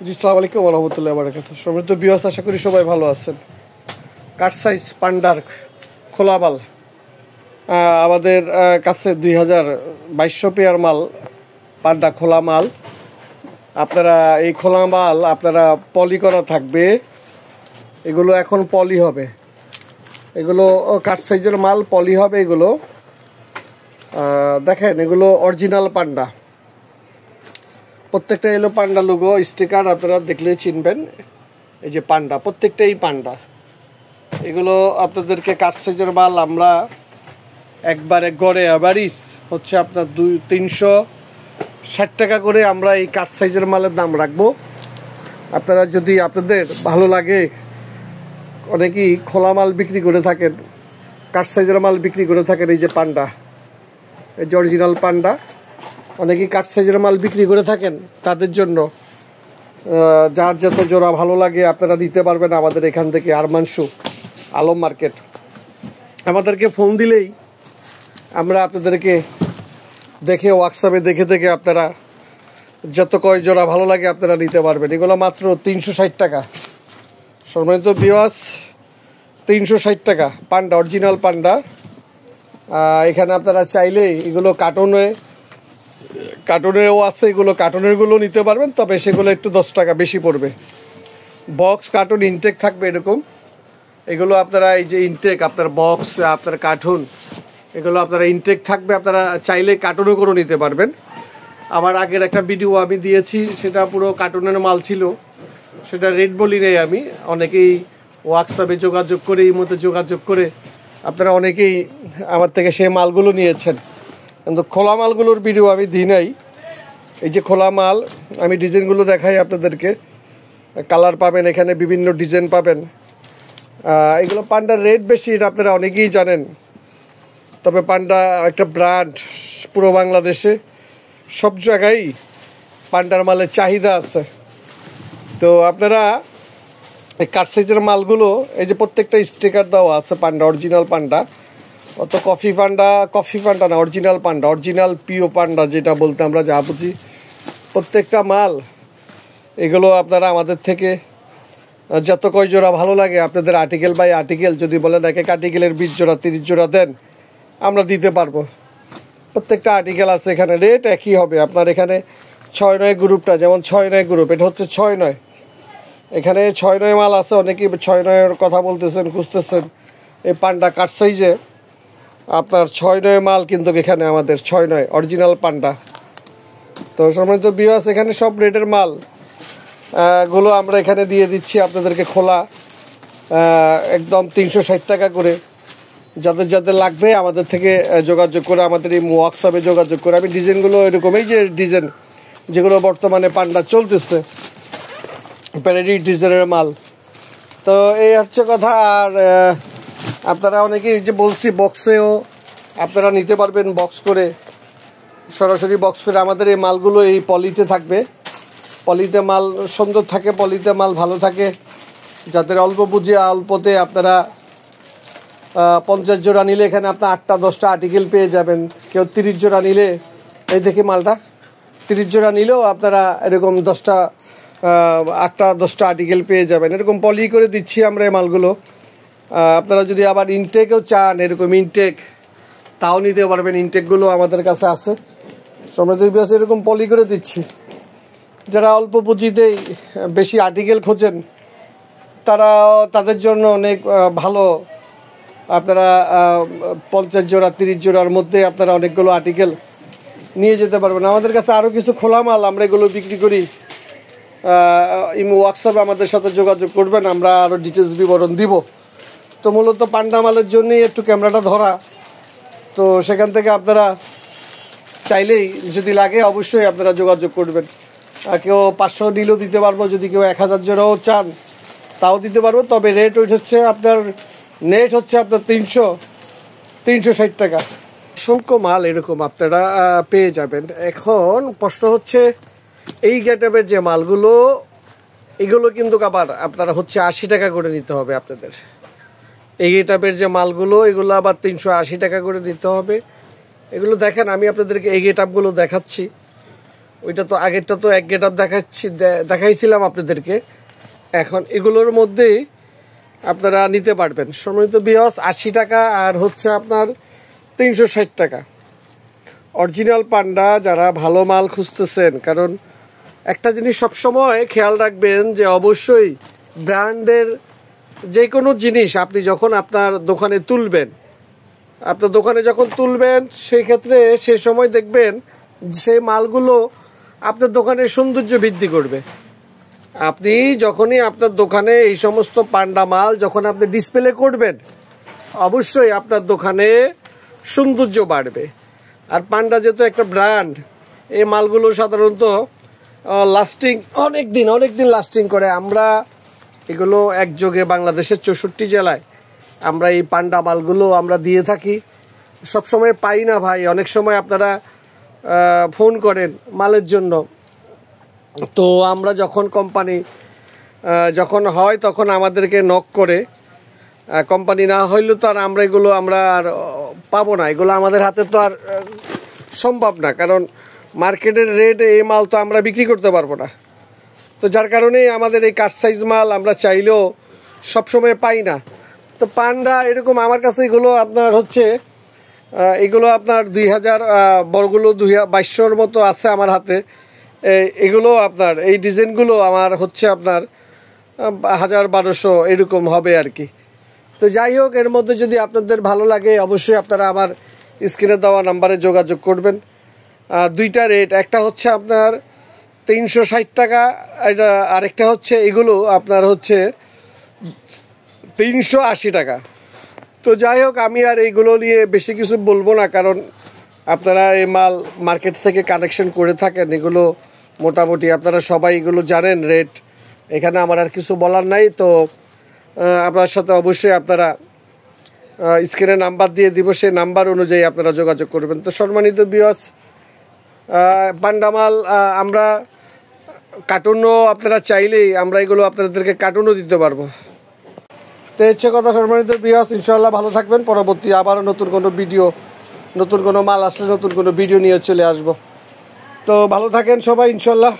জি, সালাম আলাইকুম ওয়া রাহমাতুল্লাহি ওয়া বারাকাতুহু। সম্মানিত ভিউয়ার্স, আশা করি সবাই ভালো আছেন। কাট সাইজ পান্ডার খোলা মাল আমাদের কাছে 2200 পেয়ার মাল পান্ডা খোলা মাল। আপনারা এই খোলা মাল আপনারা পলি করা থাকবে, এগুলো এখন পলি হবে, এগুলো কাট সাইজের মাল পলি হবে। এগুলো দেখেন, এগুলো অরিজিনাল পান্ডা, প্রত্যেকটা এলো পান্ডা লোগো স্টিকার, আপনারা দেখলে চিনবেন। এই যে পান্ডা, প্রত্যেকটাই পান্ডা। এগুলো আপনাদেরকে কাট সাইজের মাল আমরা একবারে গড়ে অ্যাভারেজ হচ্ছে আপনার 360 টাকা করে আমরা এই কাট সাইজের মালের দাম রাখবো। আপনারা যদি আপনাদের ভালো লাগে, অনেকেই খোলা মাল বিক্রি করে থাকেন, কাট সাইজের মাল বিক্রি করে থাকেন। এই যে পান্ডা, এই যে অরিজিনাল পান্ডা, অনেকেই কাট সাইজের মাল বিক্রি করে থাকেন। তাদের জন্য যার যত জোড়া ভালো লাগে আপনারা নিতে পারবেন আমাদের এখান থেকে। আরমানশু আলম মার্কেট, আমাদেরকে ফোন দিলেই আমরা আপনাদেরকে দেখে হোয়াটসঅ্যাপে দেখে আপনারা যত কয় জোড়া ভালো লাগে আপনারা নিতে পারবেন। এগুলো মাত্র 360 টাকা। সম্মানিত ভিউয়ার্স, 360 টাকা পান্ডা, অরিজিনাল পান্ডা। এখানে আপনারা চাইলে এগুলো কার্টুনেও আছে, এগুলো কার্টুনেরগুলো নিতে পারবেন, তবে সেগুলো একটু 10 টাকা বেশি পড়বে। বক্স কার্টুন ইনটেক থাকবে এরকম। এগুলো আপনারা এই যে ইনটেক, আপনার বক্স, আপনার কার্টুন, এগুলো আপনারা ইনটেক থাকবে। আপনারা চাইলে কার্টুনও করে নিতে পারবেন। আমার আগের একটা ভিডিও আমি দিয়েছি, সেটা পুরো কার্টুনের মাল ছিল, সেটা রেট বলি নেই আমি। অনেকেই হোয়াটসঅ্যাপে যোগাযোগ করে, এই মতো যোগাযোগ করে আপনারা অনেকেই আমার থেকে সেই মালগুলো নিয়েছেন, কিন্তু খোলা মালগুলোর ভিডিও আমি দিই নাই। এই যে খোলা মাল, আমি ডিজাইনগুলো দেখাই আপনাদেরকে। কালার পাবেন এখানে, বিভিন্ন ডিজাইন পাবেন। এগুলো পান্ডার রেট বেশি, এটা আপনারা অনেকেই জানেন, তবে পান্ডা একটা ব্র্যান্ড। পুরো বাংলাদেশে সব জায়গায় পান্ডার মালের চাহিদা আছে। তো আপনারা এই কাট সাইজের মালগুলো, এই যে প্রত্যেকটা স্টিকার দেওয়া আছে পান্ডা, অরিজিনাল পান্ডা। অত কফি পান্ডা না, অরিজিনাল পান্ডা, অরিজিনাল পিও পান্ডা যেটা বলতে আমরা যা বুঝি। প্রত্যেকটা মাল এগুলো আপনারা আমাদের থেকে যত কয় জোড়া ভালো লাগে, আপনাদের আর্টিকেল বাই আর্টিকেল যদি বলেন এক এক আর্টিকেলের 20 জোড়া 30 জোড়া দেন, আমরা দিতে পারবো। প্রত্যেকটা আর্টিকেল আছে এখানে, রেট একই হবে। আপনার এখানে 6-9 গ্রুপটা, যেমন 6-9 গ্রুপ, এটা হচ্ছে 6-9। এখানে 6-9 মাল আছে। অনেকেই 6-9-এর কথা বলতেছেন, খুঁজতেছেন। এই পান্ডা কাট সাইজে আপনার 6-9 মাল, কিন্তু এখানে আমাদের 6-9 অরিজিনাল পান্ডা। তো সম্মানিত ভিউয়ার্স, এখানে সব রেটের মাল গুলো আমরা এখানে দিয়ে দিচ্ছি আপনাদেরকে খোলা, একদম 360 টাকা করে। যাদের লাগবে আমাদের থেকে যোগাযোগ করে, আমাদের এই হোয়াটসঅ্যাপে যোগাযোগ করে। আমি ডিজাইনগুলো এরকম, এই যে ডিজাইন যেগুলো বর্তমানে পান্ডা চলতেছে, প্যারেডি ডিজাইনের মাল। তো এই হচ্ছে কথা। আর আপনারা অনেকেই যে বলছি, বক্সেও আপনারা নিতে পারবেন, বক্স করে, সরাসরি বক্স করে। আমাদের এই মালগুলো এই পলিতে থাকবে। পলিতে মাল সুন্দর থাকে, পলিতে মাল ভালো থাকে। যাদের অল্প পুঁজি, অল্পতে আপনারা 50 জোড়া নিলে এখানে আপনার 8টা-10টা আর্টিকেল পেয়ে যাবেন। কেউ 30 জোড়া নিলে, এই দেখি মালটা, 30 জোড়া নিলেও আপনারা এরকম 8টা-10টা আর্টিকেল পেয়ে যাবেন। এরকম পলি করে দিচ্ছি আমরা এই মালগুলো। আপনারা যদি আবার ইনটেকও চান, এরকম ইনটেক, তাও নিতে পারবেন। ইনটেকগুলো আমাদের কাছে আছে। সম্রাট এরকম পলি করে দিচ্ছি। যারা অল্প পুঁজিতেই বেশি আর্টিকেল খোঁজেন, তাদের জন্য অনেক ভালো। আপনারা 50 জোড়া 30 জোড়ার মধ্যে আপনারা অনেকগুলো আর্টিকেল নিয়ে যেতে পারবেন। আমাদের কাছে আরও কিছু খোলা মাল আমরা এগুলো বিক্রি করি। হোয়াটসঅ্যাপে আমাদের সাথে যোগাযোগ করবেন, আমরা আরও ডিটেলস বিবরণ দিব। তো মূলত পান্ডা মালের জন্যই একটু ক্যামেরাটা ধরা। তো সেখান থেকে আপনারা চাইলেই যদি লাগে অবশ্যই আপনারা যোগাযোগ করবেন। কেউ 500 নিলেও দিতে পারবো, যদি কেউ 1000 জোড়াও চান তাও দিতে পারবো। তবে রেট হচ্ছে আপনার, নেট হচ্ছে আপনার 360 টাকা। অসংখ্য মাল এরকম আপনারা পেয়ে যাবেন। এখন প্রশ্ন হচ্ছে, এই গেটআপের যে মালগুলো, এগুলো কিন্তু আবার আপনারা হচ্ছে 80 টাকা করে নিতে হবে আপনাদের। এই গেটআপের যে মালগুলো, এগুলো আবার 380 টাকা করে দিতে হবে। এগুলো দেখেন, আমি আপনাদেরকে এই গেটআপগুলো দেখাচ্ছি। ওইটা তো আগেরটা তো এক গেট আপ দেখাইছিলাম আপনাদেরকে। এখন এগুলোর মধ্যেই আপনারা নিতে পারবেন। সম্মানিত ভিউয়ার্স, 80 টাকা আর হচ্ছে আপনার 360 টাকা। অরিজিনাল পান্ডা যারা ভালো মাল খুঁজতেছেন, কারণ একটা জিনিস সবসময় খেয়াল রাখবেন যে অবশ্যই ব্র্যান্ডের যে কোনো জিনিস আপনি যখন আপনার দোকানে তুলবেন, সেই ক্ষেত্রে সে সময় দেখবেন সেই মালগুলো আপনার দোকানের সৌন্দর্য বৃদ্ধি করবে। আপনি যখনই আপনার দোকানে এই সমস্ত পান্ডা মাল যখন আপনি ডিসপ্লে করবেন, অবশ্যই আপনার দোকানে সৌন্দর্য বাড়বে। আর পান্ডা যেহেতু একটা ব্র্যান্ড, এই মালগুলো সাধারণত লাস্টিং অনেক দিন লাস্টিং করে। আমরা এগুলো একযোগে বাংলাদেশের 64 জেলায় আমরা এই পান্ডা মালগুলো আমরা দিয়ে থাকি। সবসময় পাই না ভাই, অনেক সময় আপনারা ফোন করেন মালের জন্য। তো আমরা যখন কোম্পানি যখন হয় তখন আমাদেরকে নক করে, কোম্পানি না হইলে তো আর আমরা এগুলো আর পাবো না। এগুলো আমাদের হাতে তো আর সম্ভব না, কারণ মার্কেটের রেট এই মাল তো আমরা বিক্রি করতে পারবো না। তো যার কারণেই আমাদের এই কাট সাইজ মাল আমরা চাইলেও সবসময় পাই না। তো পান্ডা এরকম আমার কাছে এগুলো আপনার হচ্ছে এগুলো আপনার 2000 বড়গুলো 2200 মতো আছে আমার হাতে। এগুলো আপনার এই ডিজাইনগুলো আমার হচ্ছে আপনার 1000-1200 এরকম হবে আর কি। তো যাই হোক, এর মধ্যে যদি আপনাদের ভালো লাগে অবশ্যই আপনারা আমার স্ক্রিনে দেওয়া নাম্বারে যোগাযোগ করবেন। দুইটা রেট, একটা হচ্ছে আপনার 360 টাকা, এটা আরেকটা হচ্ছে এগুলো আপনার হচ্ছে 380 টাকা। তো যাই হোক, আমি আর এইগুলো নিয়ে বেশি কিছু বলবো না, কারণ আপনারা এই মাল মার্কেট থেকে কালেকশন করে থাকেন। এগুলো মোটামুটি আপনারা সবাই এগুলো জানেন রেট, এখানে আমার আর কিছু বলার নাই। তো আপনার সাথে অবশ্যই আপনারা স্ক্রিনে নাম্বার দিয়ে দিব, সেই নাম্বার অনুযায়ী আপনারা যোগাযোগ করবেন। তো সম্মানিত ভিউয়ার্স, পান্ডা মাল আমরা কার্টুনও আপনারা চাইলেই আমরা এগুলো আপনাদেরকে কার্টুনও দিতে পারবো। তো হচ্ছে কথা সম্মানিত ভিউয়ার্স, ইনশাআল্লাহ ভালো থাকবেন। পরবর্তী আবারও নতুন কোনো মাল আসলে নতুন কোনো ভিডিও নিয়ে চলে আসবো। তো ভালো থাকেন সবাই ইনশাআল্লাহ।